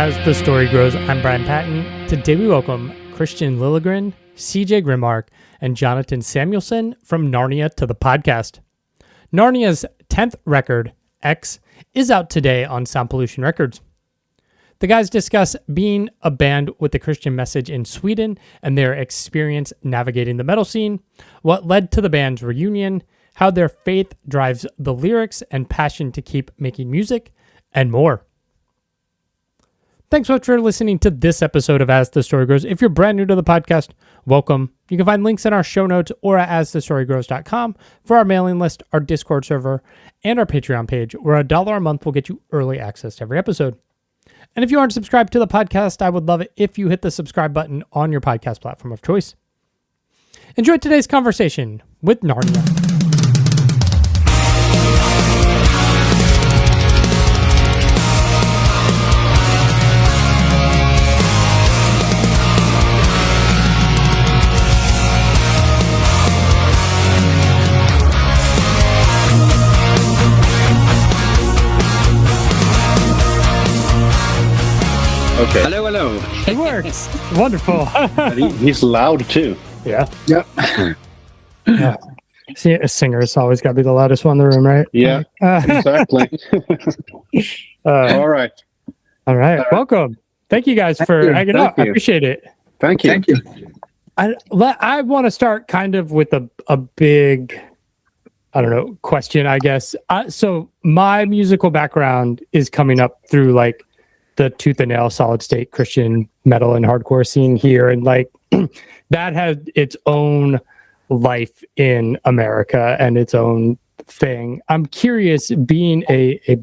As the Story Grows, I'm Brian Patton. Today we welcome Christian Liljegren, CJ Grimmark, and Jonatan Samuelsson from Narnia to the podcast. Narnia's 10th record, X, is out today on Sound Pollution Records. The guys discuss being a band with a Christian message in Sweden and their experience navigating the metal scene, what led to the band's reunion, how their faith drives the lyrics and passion to keep making music, and more. Thanks so much for listening to this episode of As the Story Grows. If you're brand new to the podcast, welcome. You can find links in our show notes or at asthestorygrows.com for our mailing list, our Discord server, and our Patreon page, where $1 a month will get you early access to every episode. And if you aren't subscribed to the podcast, I would love it if you hit the subscribe button on your podcast platform of choice. Enjoy today's conversation with Narnia. Okay. Hello. It works. Wonderful. He's loud too. Yeah. Yep. Yeah. See, a singer's always got to be the loudest one in the room, right? Yeah, exactly. All right. All right. Welcome. Thank you guys for hanging out. I appreciate it. Thank you. I want to start kind of with a big, question, I guess. So my musical background is coming up through like the tooth and nail solid state Christian metal and hardcore scene here. And like that had its own life in America and its own thing. I'm curious, being a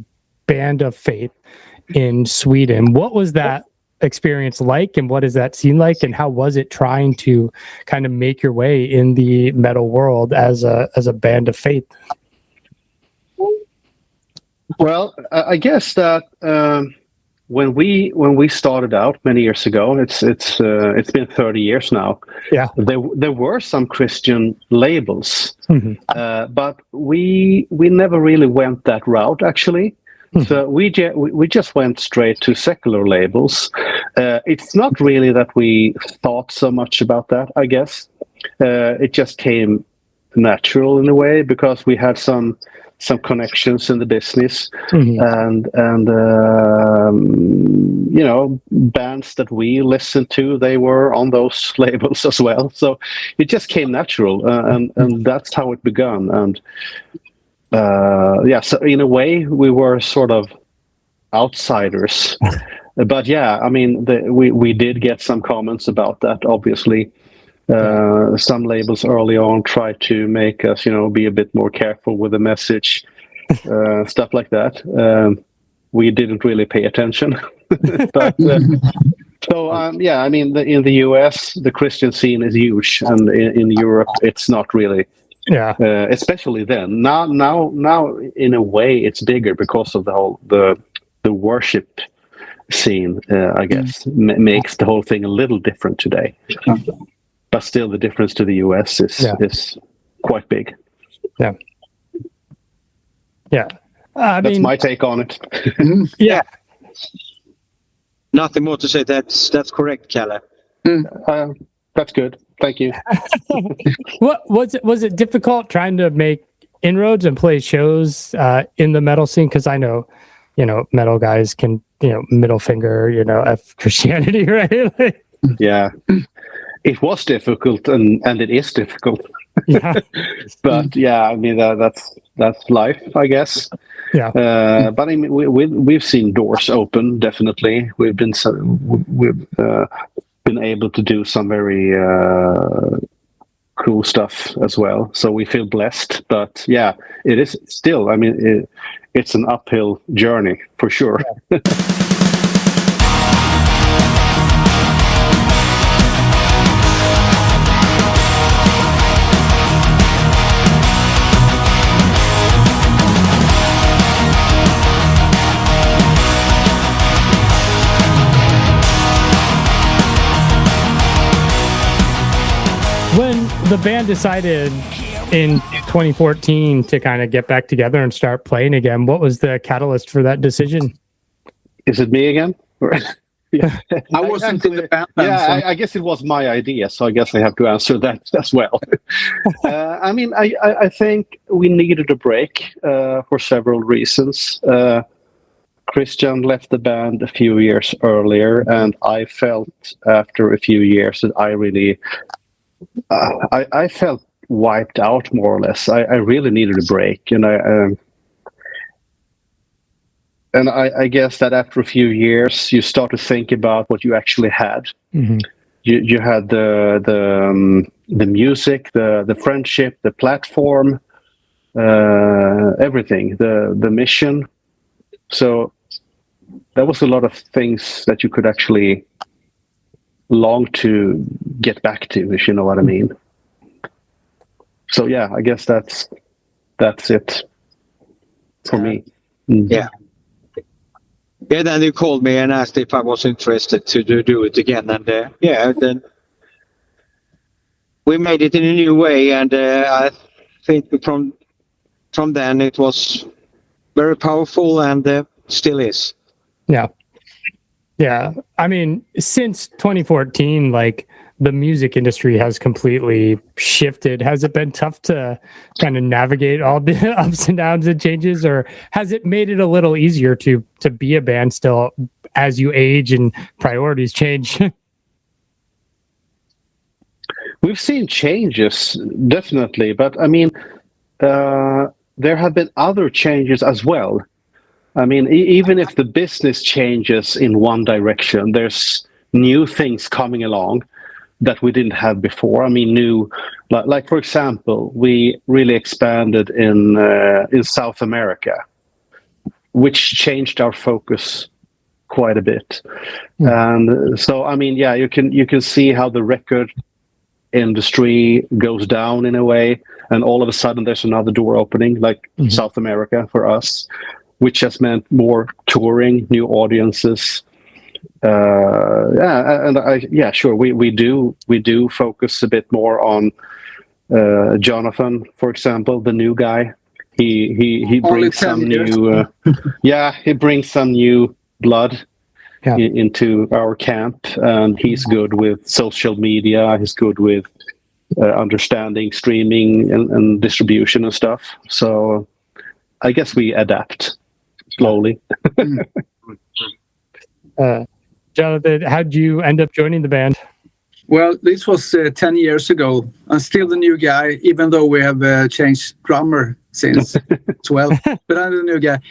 band of faith in Sweden, what was that experience like, and what does that seem like, and how was it trying to kind of make your way in the metal world as a band of faith? Well, I guess that when we started out many years ago, it's been 30 years now. Yeah, there were some Christian labels, mm-hmm. but we never really went that route actually. Mm-hmm. So we just went straight to secular labels. It's not really that we thought so much about that, I guess. It just came natural in a way because we had some connections in the business, mm-hmm. and bands that we listened to, they were on those labels as well. So it just came natural, and that's how it began. And so in a way we were sort of outsiders. But yeah, I mean, we did get some comments about that, obviously. Some labels early on tried to make us, be a bit more careful with the message, stuff like that. We didn't really pay attention. But I mean, in the US, the Christian scene is huge, and in Europe, it's not really. Yeah. Especially then. Now, in a way, it's bigger because of the worship scene. I guess makes the whole thing a little different today. But still, the difference to the US is quite big. Yeah. Yeah. That's my take on it. Yeah. Nothing more to say. That's correct, Kalle. That's good. Thank you. What was it difficult trying to make inroads and play shows in the metal scene? Because I know, metal guys can, middle finger, F Christianity, right? Yeah. It was difficult, and it is difficult. Yeah. But yeah, I mean that's life, I guess. Yeah. But I mean, we've seen doors open. Definitely, we've been able to do some very cool stuff as well. So we feel blessed. But yeah, it is still. I mean, it's an uphill journey for sure. Yeah. When the band decided in 2014 to kind of get back together and start playing again, what was the catalyst for that decision? Is it me again? I wasn't in the band then, Yeah, I guess it was my idea, so I guess I have to answer that as well. I mean, I think we needed a break for several reasons. Christian left the band a few years earlier, and I felt after a few years that I really, I felt wiped out more or less. I really needed a break, and I guess that after a few years, you start to think about what you actually had. Mm-hmm. You had the music, the friendship, the platform, everything, the mission. So there was a lot of things that you could actually long to get back to, if you know what I mean. So yeah, I guess that's it for me. Mm-hmm. Yeah. Yeah, then you called me and asked if I was interested to do it again, and then we made it in a new way, and I think from then it was very powerful, and still is. Yeah. I mean, since 2014, like the music industry has completely shifted. Has it been tough to kind of navigate all the ups and downs and changes, or has it made it a little easier to be a band still as you age and priorities change? We've seen changes, definitely, but I mean, there have been other changes as well. I mean, even if the business changes in one direction, there's new things coming along that we didn't have before. I mean, like for example, we really expanded in South America, which changed our focus quite a bit. And so, I mean, yeah, you can see how the record industry goes down in a way, and all of a sudden there's another door opening, like South America for us, which has meant more touring, new audiences. Sure, we do focus a bit more on Jonathan, for example, the new guy. He brings some new he brings some new blood into our camp, and he's good with social media. He's good with understanding streaming and distribution and stuff. So I guess we adapt slowly. Jonathan, how did you end up joining the band? Well, this was 10 years ago. I'm still the new guy, even though we have changed drummer since 12. But I'm the new guy.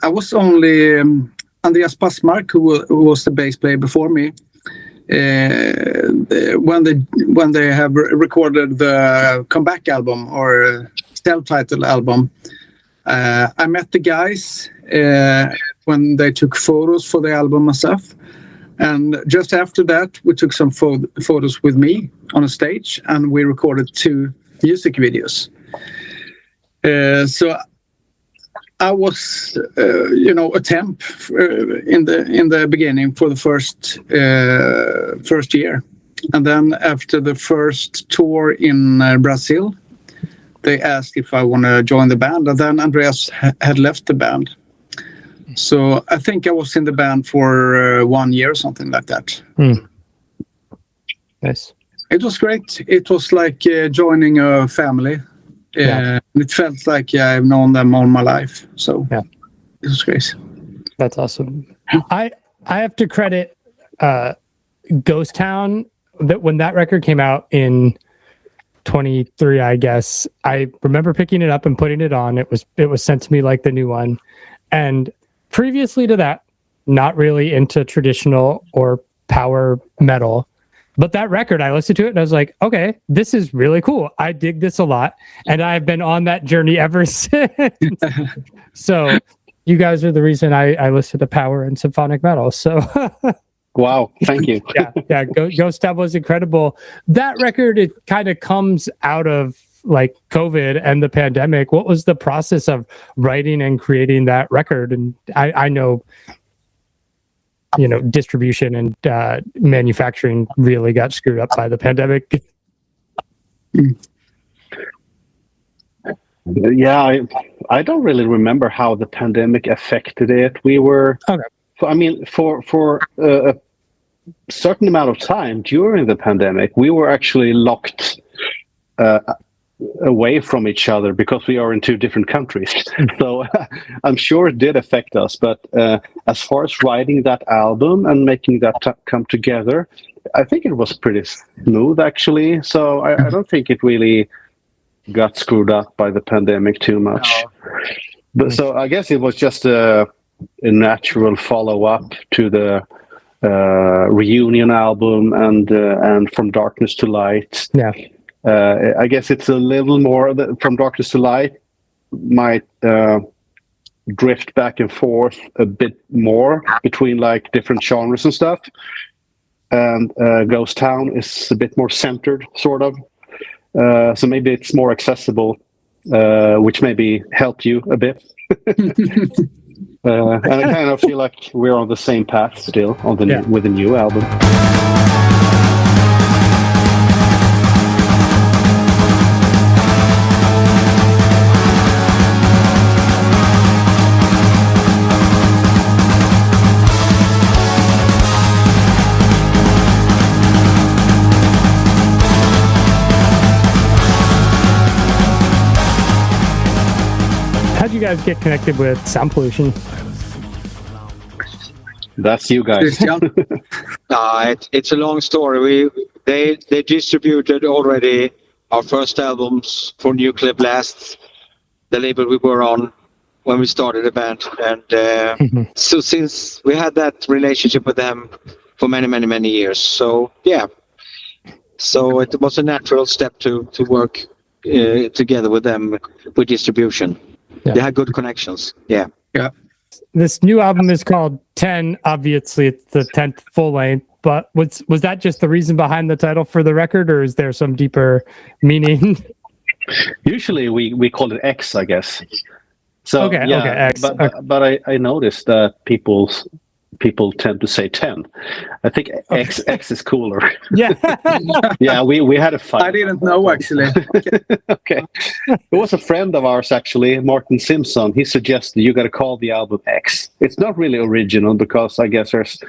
I was only Andreas Passmark, who was the bass player before me. When they have recorded the comeback album or self-titled album, I met the guys when they took photos for the album and stuff. And just after that, we took some photos with me on a stage, and we recorded 2 music videos. So I was, a temp in the beginning for the first year, and then after the first tour in Brazil, they asked if I want to join the band, and then Andreas had left the band. So I think I was in the band for 1 year or something like that. Nice. It was great. It was like joining a family. It felt like I've known them all my life. So it was great. That's awesome. I have to credit Ghost Town, that when that record came out in 23, I guess, I remember picking it up and putting it on. It was sent to me like the new one. And previously to that, not really into traditional or power metal. But that record, I listened to it and I was like, okay, this is really cool. I dig this a lot. And I've been on that journey ever since. So you guys are the reason I listen to power and symphonic metal. So wow, thank you. Ghost Town was incredible. That record, it kind of comes out of like COVID and the pandemic. What was the process of writing and creating that record? And I know, distribution and manufacturing really got screwed up by the pandemic. Yeah, I don't really remember how the pandemic affected it. We were for a certain amount of time during the pandemic, we were actually locked away from each other because we are in two different countries. So I'm sure it did affect us. But as far as writing that album and making that come together, I think it was pretty smooth, actually. So I don't think it really got screwed up by the pandemic too much. No. But so I guess it was just a natural follow-up to the reunion album and From Darkness to Light. Yeah. I guess it's a little more From Darkness to Light might drift back and forth a bit more between like different genres and stuff. And Ghost Town is a bit more centered, sort of. So maybe it's more accessible, which maybe helped you a bit. And I kind of feel like we're on the same path still on the with the new album. How'd you guys get connected with Sound Pollution? That's you guys. It's a long story. They distributed already our first albums for Nuclear Blast, the label we were on when we started the band, and so since we had that relationship with them for many years, so so it was a natural step to work together with them with distribution. Yeah. They had good connections. Yeah. This new album is called 10. Obviously, it's the 10th full length. But was that just the reason behind the title for the record, or is there some deeper meaning? Usually, we call it X, I guess. So okay, X. But I noticed that people tend to say 10. I think X is cooler. Yeah. Yeah, we had a fight. I didn't know, actually. Okay. It was a friend of ours, actually, Martin Simpson. He suggested you got to call the album X. It's not really original because I guess there's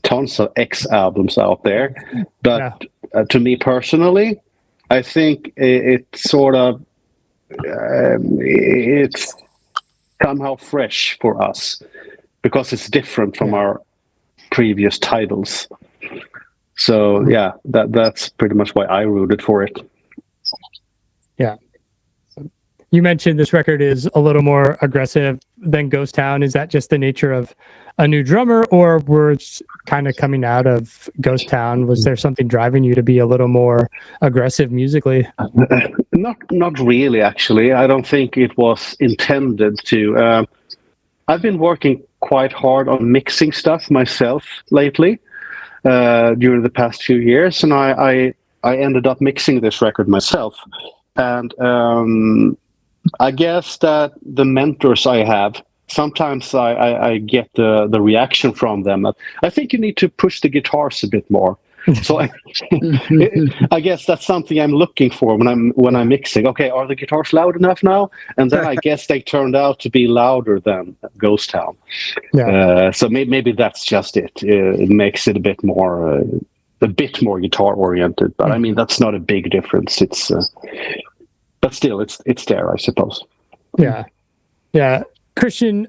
tons of X albums out there. But to me personally, I think it's sort of it's somehow fresh for us, because it's different from our previous titles. So that's pretty much why I rooted for it. Yeah. You mentioned this record is a little more aggressive than Ghost Town. Is that just the nature of a new drummer, or were it kind of coming out of Ghost Town? Was there something driving you to be a little more aggressive musically? Not really, actually. I don't think it was intended to. I've been working quite hard on mixing stuff myself lately during the past few years, and I ended up mixing this record myself. And I guess that the mentors I have, sometimes I get the reaction from them. I think you need to push the guitars a bit more. So I guess that's something I'm looking for when I'm mixing. Okay, are the guitars loud enough now? And then I guess they turned out to be louder than Ghost Town. Yeah. So maybe that's just it. It makes it a bit more guitar oriented. But I mean, that's not a big difference. It's but still, it's there, I suppose. Yeah. Christian,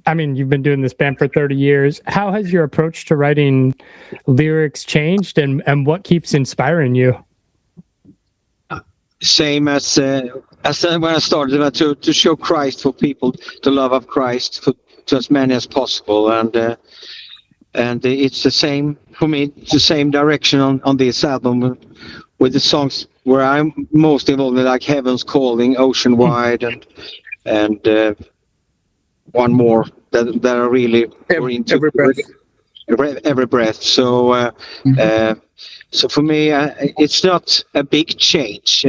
you've been doing this band for 30 years. How has your approach to writing lyrics changed, and what keeps inspiring you? Same as when I started, to show Christ for people, the love of Christ to as many as possible, and it's the same for me. It's the same direction on this album with the songs where I'm most involved in, like Heaven's Calling, Ocean Wide, and one more that are really into every breath. Every breath. So so for me, it's not a big change.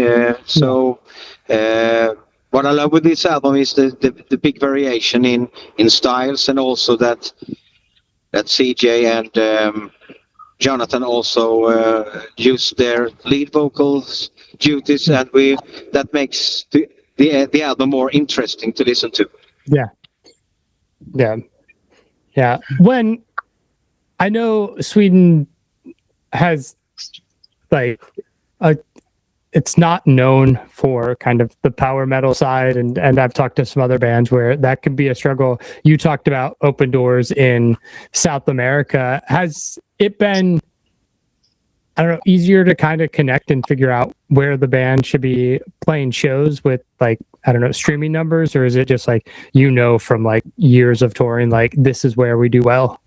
So what I love with this album is the big variation in styles, and also that CJ and Jonatan also use their lead vocals duties, and that makes the album more interesting to listen to. Yeah. Yeah. When I know Sweden has like it's not known for kind of the power metal side, and I've talked to some other bands where that can be a struggle. You talked about open doors in South America. Has it been, I don't know, easier to kind of connect and figure out where the band should be playing shows with, like, I don't know, streaming numbers, or is it just like, from like years of touring, like this is where we do well?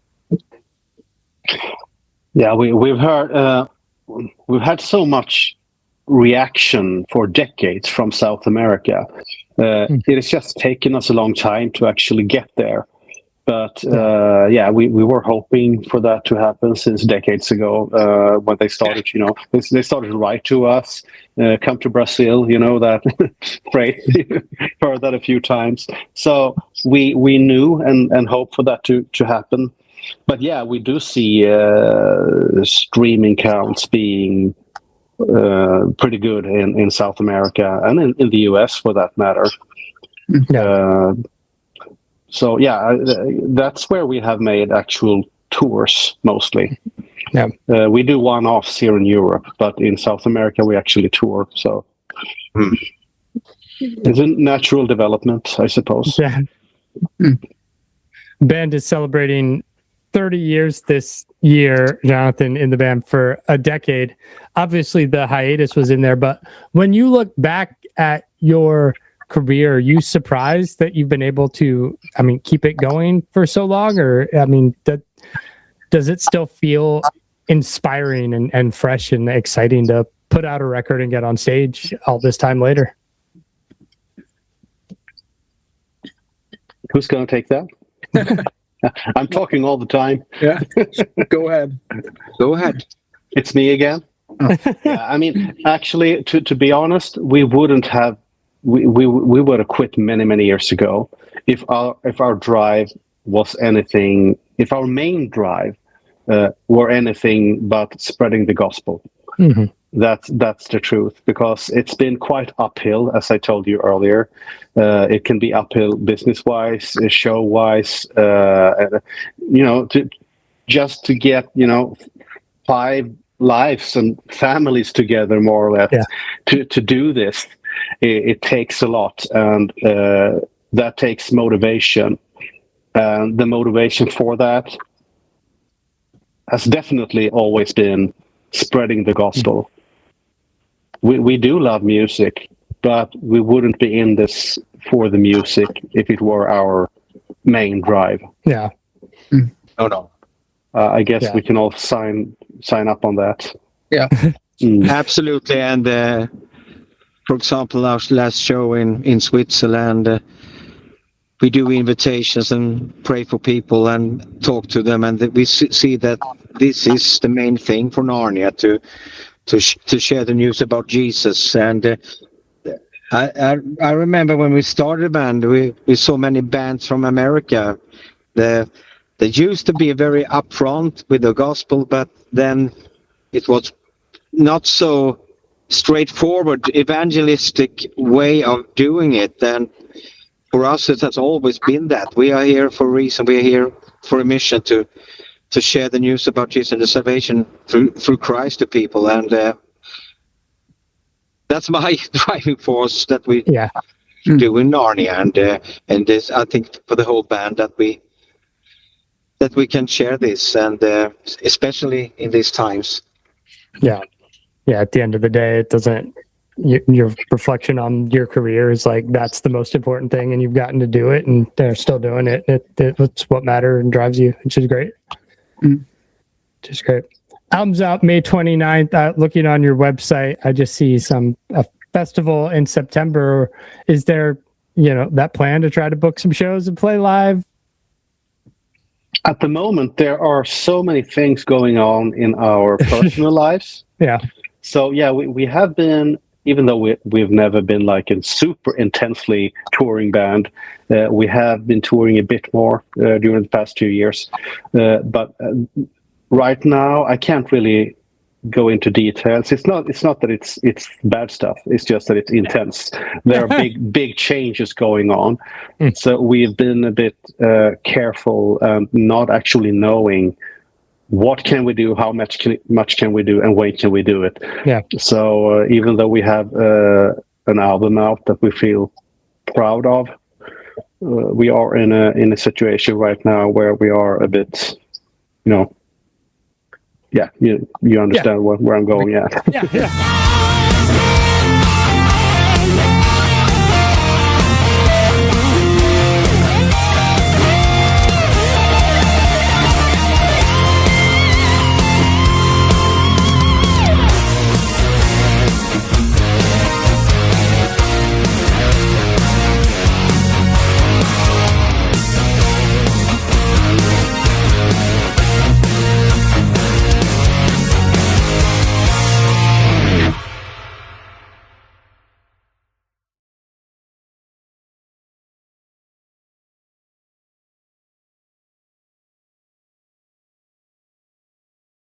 Yeah, we've had so much reaction for decades from South America. It has just taken us a long time to actually get there. But we were hoping for that to happen since decades ago when they started. They started to write to us, come to Brazil. That phrase. Heard that a few times. So we knew and hoped for that to happen. But yeah, we do see streaming counts being pretty good in South America and in the US for that matter. Yeah. So yeah, that's where we have made actual tours mostly. Yeah. We do one-offs here in Europe, but in South America we actually tour. So it's a natural development, I suppose. Yeah. Band is celebrating 30 years this year, Jonatan, in the band for a decade. Obviously, the hiatus was in there, but when you look back at your career, are you surprised that you've been able to, keep it going for so long? Or, does it still feel inspiring and fresh and exciting to put out a record and get on stage all this time later? Who's going to take that? I'm talking all the time. Yeah, go ahead. Go ahead. It's me again. Oh. Yeah, actually, to be honest, we wouldn't have. We would have quit many years ago if our drive was anything. If our main drive were anything but spreading the gospel. Mm-hmm. That's the truth, because it's been quite uphill, as I told you earlier. It can be uphill business-wise, show-wise. To get 5 lives and families together, more or less, to do this. It takes a lot, and that takes motivation. And the motivation for that has definitely always been spreading the gospel. We do love music, but we wouldn't be in this for the music if it were our main drive. Yeah. Oh no. I guess we can all sign up on that. Yeah. Absolutely. And for example, our last show in Switzerland, we do invitations and pray for people and talk to them, and we see that this is the main thing for Narnia, to share the news about Jesus. And I remember when we started the band, we saw many bands from America. They used to be very upfront with the gospel, but then it was not so straightforward evangelistic way of doing it. And for us, it has always been that. We are here for a reason. We are here for a mission to share the news about Jesus and the salvation through Christ to people. And that's my driving force that we do in Narnia. And this, I think, for the whole band, that we can share this, and especially in these times. Yeah. At the end of the day, it doesn't. Your reflection on your career is like, that's the most important thing, and you've gotten to do it, and they're still doing it. It's what matters and drives you, which is great. Just great. Album's out May 29th. Looking on your website, I just see a festival in September. Is there, that plan to try to book some shows and play live? At the moment, there are so many things going on in our personal lives. Yeah. So we have been, even though we've never been like a super intensely touring band, we have been touring a bit more during the past 2 years. But right now, I can't really go into details. It's not that it's bad stuff. It's just that it's intense. There are big changes going on. So we've been a bit careful, not actually knowing what can we do, how much can we do, and when can we do it. Yeah. So even though we have an album out that we feel proud of, we are in a situation right now where we are a bit, yeah, you understand where I'm going. Yeah. Yeah.